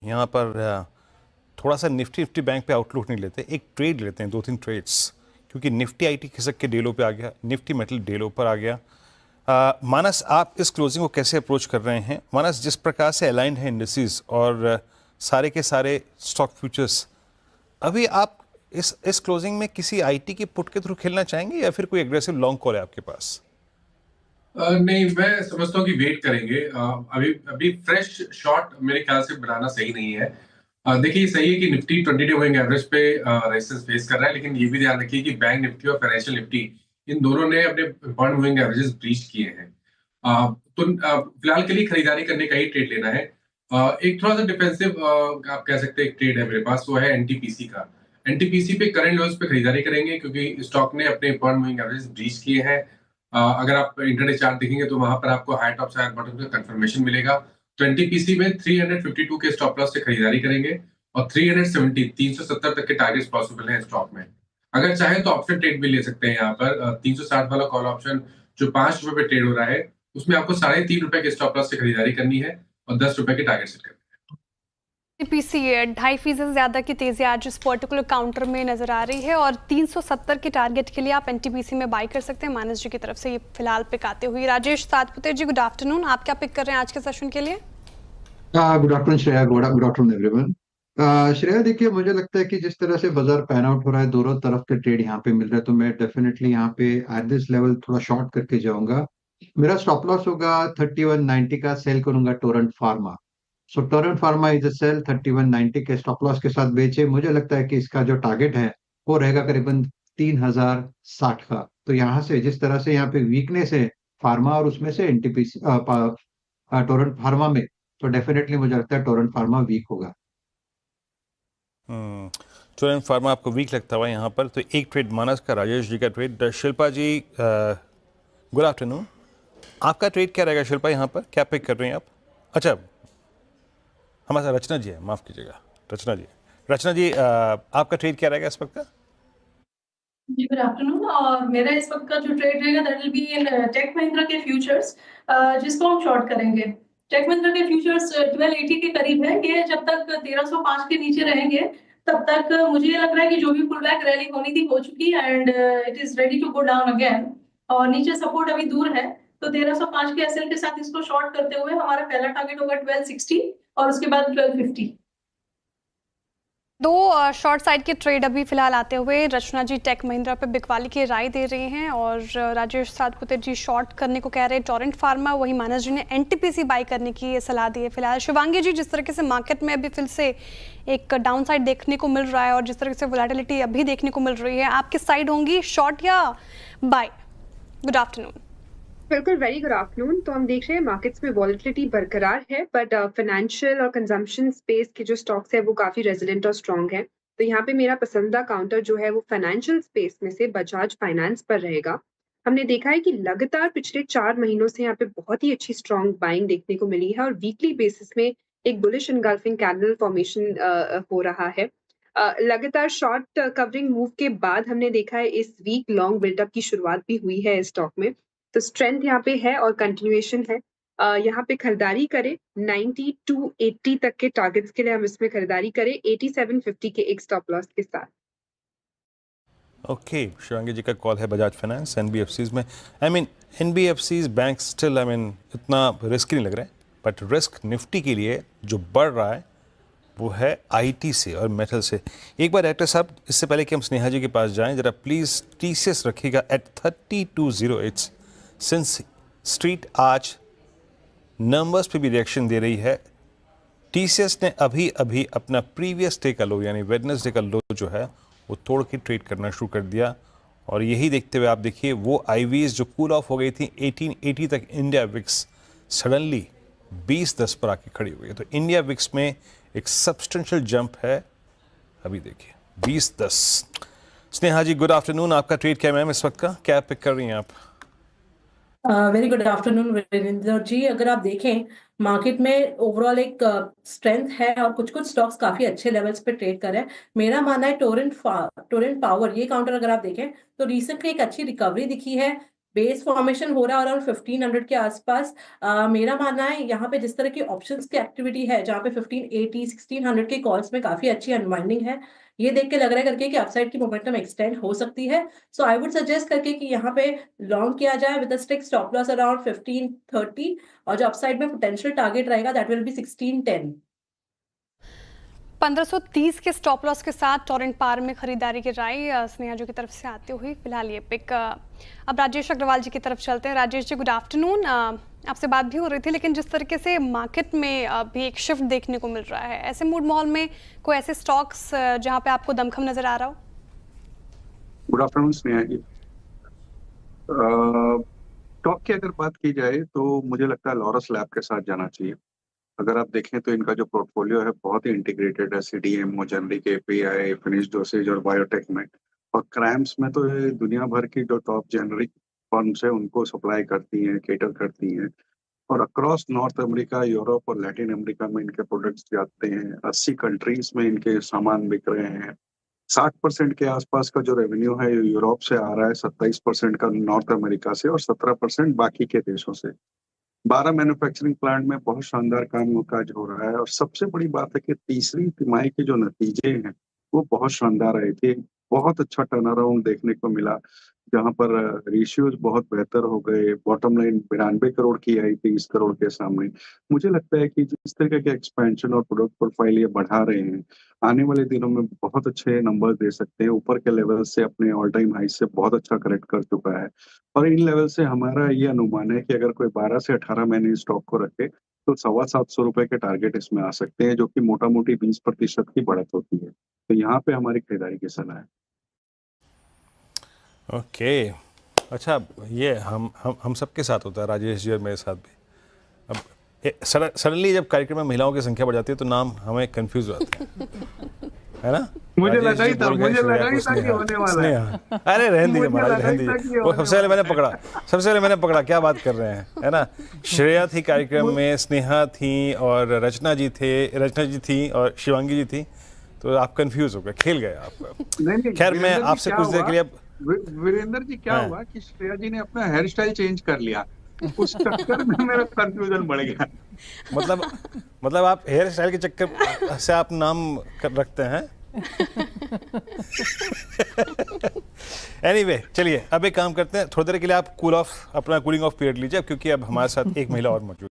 यहाँ पर थोड़ा सा निफ्टी निफ्टी बैंक पे आउटलुक नहीं लेते, एक ट्रेड लेते हैं, 2-3 ट्रेड्स, क्योंकि निफ्टी आईटी खिसक के डे लो पे आ गया, निफ्टी मेटल डे लो पर आ गया। मानस, आप इस क्लोजिंग को कैसे अप्रोच कर रहे हैं? मानस, जिस प्रकार से अलाइंड है इंडस्ट्रीज और सारे के सारे स्टॉक फ्यूचर्स, अभी आप इस क्लोजिंग में किसी आईटी की पुट के थ्रू खेलना चाहेंगे या फिर कोई एग्रेसिव लॉन्ग कॉल है आपके पास? नहीं, मैं समझता हूँ कि वेट करेंगे। अभी अभी फ्रेश शॉट मेरे ख्याल से बनाना सही नहीं है। देखिए, सही है कि निफ्टी 20 डे मूविंग एवरेज पे रेजिस्टेंस फेस कर रहा है, लेकिन ये भी ध्यान रखिए कि बैंक निफ्टी और फाइनेंशियल निफ्टी इन दोनों ने अपने इम्पोर्टेंट मूविंग एवरेजेस ब्रीच किए हैं। तो फिलहाल के लिए खरीदारी करने का ही ट्रेड लेना है। एक थोड़ा सा डिफेंसिव आप कह सकते हैं एक ट्रेड है मेरे पास, वो है एनटीपीसी का। एनटीपीसी पे करंट लेवल्स पे खरीदारी करेंगे क्योंकि स्टॉक ने अपने इम्पोर्टेंट मूविंग एवरेज ब्रीच किए हैं। अगर आप इंटरडे चार्ट देखेंगे तो वहां पर आपको हाई टॉप से हाई बॉटम का कंफर्मेशन मिलेगा। 20 पीसी में 352 के स्टॉप लॉस से खरीदारी करेंगे और 370 तक के टारगेट्स पॉसिबल हैं स्टॉक में। अगर चाहे तो ऑप्शन ट्रेड भी ले सकते हैं यहाँ पर। 360 वाला कॉल ऑप्शन जो ₹5 पे ट्रेड हो रहा है, उसमें आपको ₹3.5 के स्टॉप लॉस से खरीदारी करनी है और ₹10 के टारगेट सेट करने हैं। पीसी 2.5% से ज़्यादा की तेज़ी आज इस पर्टिकुलर काउंटर में नज़र आ रही है और 370 के टारगेट के लिए आप एनटीपीसी में बाई कर सकते हैं। मानस जी की तरफ से ये फिलहाल पिक आते हुए। राजेश सातपुते जी, गुड आफ्टरनून। आप क्या पिक कर रहे हैं आज के सेशन के लिए? Good afternoon Shreya, good afternoon everyone. Shreya, देखिए, मुझे लगता है कि जिस तरह से बाजार पैन आउट हो रहा है, दोनों तरफ के ट्रेड यहाँ पे मिल रहे हैं, तो मैं डेफिनेटली यहाँ पे एट दिस लेवल थोड़ा शॉर्ट करके जाऊंगा। मेरा स्टॉप लॉस होगा 3190 का, सेल करूंगा Torrent Pharma. So Torrent Pharma is a sell, 3190 के स्टॉप लॉस के साथ बेचे। मुझे लगता है कि इसका जो टारगेट है वो रहेगा करीबन 3060 का। तो यहाँ से जिस तरह से यहाँ पे वीकनेस है फार्मा और उसमें से एनटीपीसी टोरेंट फार्मा में, तो डेफिनेटली मुझे लगता है टोरेंट फार्मा वीक होगा। टोरेंट फार्मा आपको वीक लगता हुआ यहाँ पर, तो एक ट्रेड मानस का, राजेश जी का ट्रेड। शिल्पा जी, गुड आफ्टरनून। आपका ट्रेड क्या रहेगा शिल्पा? यहाँ पर क्या पिक कर रहे हैं आप? अच्छा, हमारे साथ रचना जी है, माफ़ कीजिएगा, रचना जी, आपका ट्रेड क्या रहेगा इस वक्त का? जी, गुड आफ्टरनून। और मेरा इस वक्त का जो ट्रेड रहेगा that will be in Tech Mahindra के फ्यूचर्स, जिसको हम शॉर्ट करेंगे। टेक महिंद्रा के फ्यूचर्स 1280 के करीब है। ये जब तक 1305 के नीचे रहेंगे तब तक मुझे ये लग रहा है कि जो भी पुल बैक रैली होनी थी हो चुकी and it is ready to go down again. और नीचे सपोर्ट अभी दूर है, तो 1305 के एसएल के साथ इसको शॉर्ट करते हुए हमारा पहला टारगेट होगा 1260 और उसके बाद 1250। दो शॉर्ट साइड के ट्रेड अभी फिलहाल आते हुए। रचना जी टेक महिंद्रा पे बिकवाली की राय दे रही हैं और राजेश सातपुते जी शॉर्ट करने को कह रहे हैं टोरेंट फार्मा। वही मानस जी ने एनटीपीसी बाई करने की सलाह दी है फिलहाल। शिवांगी जी, जिस तरीके से मार्केट में अभी फिर से एक डाउन साइड देखने को मिल रहा है और जिस तरीके से वोलेटिलिटी अभी देखने को मिल रही है, आप किस साइड होंगी, शॉर्ट या बाय? Good afternoon. बिल्कुल, वेरी गुड आफ्टरनून। तो हम देख रहे हैं मार्केट्स में वॉलेटिलिटी बरकरार है, बट फाइनेंशियल और कंजम्पशन स्पेस के जो स्टॉक्स है वो काफी रेजिलेंट और स्ट्रॉन्ग है। तो यहाँ पे मेरा पसंदीदा काउंटर जो है वो फाइनेंशियल स्पेस में से बजाज फाइनेंस पर रहेगा। हमने देखा है कि लगातार पिछले 4 महीनों से यहाँ पे बहुत ही अच्छी स्ट्रॉन्ग बाइंग देखने को मिली है और वीकली बेसिस में एक बुलिश इनगल्फिंग कैंडल फॉर्मेशन हो रहा है। लगातार शॉर्ट कवरिंग मूव के बाद हमने देखा है इस वीक लॉन्ग बिल्डअप की शुरुआत भी हुई है इस स्टॉक में। तो स्ट्रेंथ यहाँ पे है और कंटिन्यूएशन है। यहाँ पे खरीदारी करें 90 टू 80 तक के टारगेट्स के लिए, हम इसमें खरीदारी करें 8750 के एक स्टॉप लॉस के साथ। ओके, शिवांगी जी का कॉल है बजाज फाइनेंस एनबीएफसीज में। I mean NBFCs bank still, I mean इतना रिस्क नहीं लग रहा है, बट रिस्क निफ्टी के लिए जो बढ़ रहा है वो है आईटी से और मेटल से। एक बार डायरेक्टर साहब, इससे पहले कि हम स्नेहा जी के पास जाएं, जरा प्लीज़ टीसीएस रखिएगा एट 3208। सिंस स्ट्रीट आज नंबर्स पे भी रिएक्शन दे रही है, टीसीएस ने अभी अभी अपना प्रीवियस डे का लो यानी वेडनेसडे का लो जो है वो तोड़ के ट्रेड करना शुरू कर दिया। और यही देखते हुए आप देखिए वो आईवीज जो कूल ऑफ हो गई थी 1880 तक, इंडिया विक्स सडनली 2010 पर आके खड़ी हो गई। तो इंडिया विक्स में एक सब्सटेंशियल जंप है, अभी देखिए 2010। स्नेहा जी, गुड आफ्टरनून। आपका ट्रेड क्या मैम इस वक्त का, क्या पिक कर रही हैं आप? Very good afternoon Virendra ji. अगर आप देखें मार्केट में ओवरऑल एक स्ट्रेंथ है और कुछ कुछ स्टॉक्स काफी अच्छे लेवल्स पे ट्रेड कर रहे हैं। मेरा मानना है टोरेंट पावर, ये काउंटर अगर आप देखें तो रिसेंटली एक अच्छी रिकवरी दिखी है। बेस फॉर्मेशन हो रहा है अराउंड 1500 के आसपास। मेरा मानना है यहाँ पे जिस तरह की ऑप्शंस की एक्टिविटी है, जहाँ पे 1580 1600 के कॉल्स में काफी अच्छी अनवाइंडिंग है, ये देख के लग रहा है करके कि अपसाइड की मोमेंटम एक्सटेंड हो सकती है। सो आई वुड सजेस्ट करके कि यहाँ पे लॉन्ग किया जाए with a strict stop loss around 1530, और जो अपसाइड में पोटेंशियल टारगेट रहेगा दैट विल बी 1610। 1530 के स्टॉप लॉस के साथ टोरेंट पार में खरीदारी की राय स्नेहा जी की तरफ से आती हुई फिलहाल ये पिक। अब राजेश अग्रवाल जी की तरफ चलते हैं। Rajesh ji, good afternoon. आपसे बात भी हो रही थी, लेकिन जिस तरीके से मार्केट में भी एक शिफ्ट देखने को मिल रहा है, ऐसे मूड माहौल में कोई ऐसे स्टॉक्स जहां पे आपको दमखम नजर आ रहा हो? गुड आफ्टरनून स्नेहा जी। स्टॉक की अगर बात की जाए तो मुझे लगता है लॉरस लैब के साथ जाना चाहिए। अगर आप देखें तो इनका जो पोर्टफोलियो है बहुत ही इंटीग्रेटेड है, CDMO, generic API, finish dosage और बायोटेक में। और क्रैम्स में तो ये दुनिया भर की जो टॉप जेनरिक फर्म्स है उनको सप्लाई करती हैं, केटर करती हैं। और अक्रॉस नॉर्थ अमेरिका, यूरोप और लैटिन अमेरिका में इनके प्रोडक्ट्स जाते हैं। 80 कंट्रीज में इनके सामान बिक रहे हैं। 60% के आसपास का जो रेवेन्यू है यूरोप से आ रहा है, 27% का नॉर्थ अमेरिका से और 17% बाकी के देशों से। 12 मैन्युफैक्चरिंग प्लांट में बहुत शानदार काम काज हो रहा है। और सबसे बड़ी बात है कि तीसरी तिमाही के जो नतीजे हैं वो बहुत शानदार आए थे। बहुत अच्छा टर्न अराउंड देखने को मिला, जहां पर रेशियोज बहुत बेहतर हो गए। बॉटम लाइन 92 करोड़ की आई 30 करोड़ के सामने। मुझे लगता है कि जिस तरह के एक्सपेंशन और प्रोडक्ट प्रोफाइल ये बढ़ा रहे हैं, आने वाले दिनों में बहुत अच्छे नंबर दे सकते हैं। ऊपर के लेवल से अपने ऑल टाइम हाई से बहुत अच्छा करेक्ट कर चुका है। और इन लेवल से हमारा ये अनुमान है कि अगर कोई 12 से 18 महीने स्टॉक को रखे तो 725 रुपए के टारगेट इसमें आ सकते हैं, जो कि मोटा मोटी 20% की बढ़त होती है। तो यहाँ पे हमारी खरीदारी की सलाह है। ओके अच्छा, ये हम सबके साथ होता है, राजेश जी और मेरे साथ भी। अब सडनली जब कार्यक्रम में महिलाओं की संख्या बढ़ जाती है तो नाम हमें कंफ्यूज हो जाते हैं, है ना? मुझे लगा ही था कि होने वाला है। अरे रहने दीजिए महाराज, रहने दीजिए। वो सबसे पहले मैंने पकड़ा, क्या बात कर रहे हैं, है ना? श्रेया थी कार्यक्रम में, स्नेहा थी और रचना जी थी और शिवांगी जी थी, तो आप कंफ्यूज हो गए, खेल गए आप। खैर, मैं आपसे कुछ देर के लिए वीरेंद्र जी, क्या हुआ कि श्रेया जी ने अपना हेयर स्टाइल चेंज कर लिया, उस चक्कर में मेरा कंफ्यूजन बढ़ गया। मतलब आप हेयर स्टाइल के चक्कर से आप नाम रखते हैं। एनीवे, चलिए अब एक काम करते हैं, थोड़ी देर के लिए आप अपना कूलिंग ऑफ पीरियड लीजिए, क्योंकि अब हमारे साथ एक महिला और मौजूद